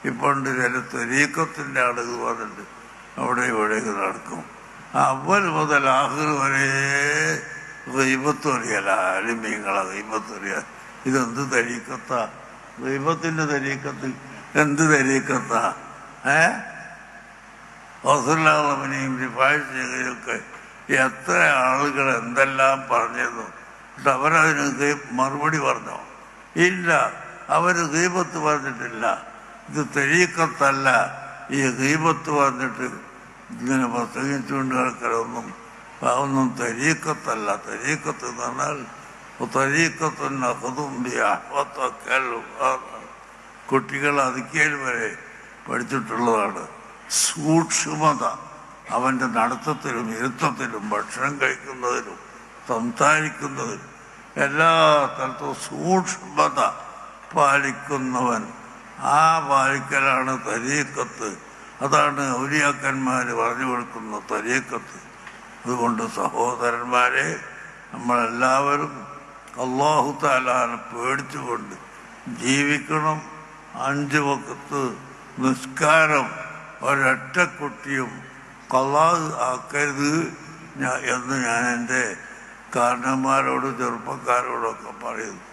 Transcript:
ഇപ്പോണ്ട് ചില ത്വരീക്കത്തിൻ്റെ ആളുകൾ പറഞ്ഞിട്ട് അവിടെ ഇവിടേക്ക് നടക്കും. അവൽ മുതൽ ആഖിർ വരെ ഗൈബത്ത് അറിയല, ആലിമീങ്ങളെ ഗൈബത്ത് അറിയാൻ. ഇതെന്ത് തരീക്കത്താ? ഗൈബത്തിൻ്റെ തരീക്കത്ത് എന്ത് തരീക്കത്താ? റസൂലുള്ളാഹിനെയും റിഫായിയൊക്കെ എത്ര ആളുകൾ എന്തെല്ലാം പറഞ്ഞിരുന്നു. എന്നിട്ട് അവരതിന് മറുപടി പറഞ്ഞോ? ഇല്ല, അവർ ഗീബത്ത് പറഞ്ഞിട്ടില്ല. ഇത് തരീക്കത്തല്ല. ഈ ഗീബത്ത് പറഞ്ഞിട്ട് ഇങ്ങനെ പ്രസംഗിച്ചുകൊണ്ട് കിടക്കലൊന്നും ഒന്നും തരീക്കത്തല്ല. തരീക്കത്ത് എന്ന് പറഞ്ഞാൽ കുട്ടികൾ അതിക്കേൽ വരെ പഠിച്ചിട്ടുള്ളതാണ്. സൂക്ഷ്മത അവൻ്റെ നടത്തത്തിലും ഇരുത്തത്തിലും ഭക്ഷണം കഴിക്കുന്നതിലും സംസാരിക്കുന്നതിലും എല്ലാ തരത്തിലും സൂക്ഷ്മത പാലിക്കുന്നവൻ. ആ പാലിക്കലാണ് തരീക്കത്ത്. അതാണ് ഔലിയാക്കന്മാർ പറഞ്ഞു കൊടുക്കുന്ന തരീക്കത്ത്. അതുകൊണ്ട് സഹോദരന്മാരെ, നമ്മളെല്ലാവരും അല്ലാഹു തആലാനെ പേടിച്ചുകൊണ്ട് ജീവിക്കണം. 5 വഖത്ത് നിസ്കാരം ഒരൊറ്റ കുട്ടിയും ഖളാ ആക്കരുത് എന്ന് ഞാൻ എൻ്റെ കാരണന്മാരോട് ചെറുപ്പക്കാരോടൊക്കെ പറയുന്നു.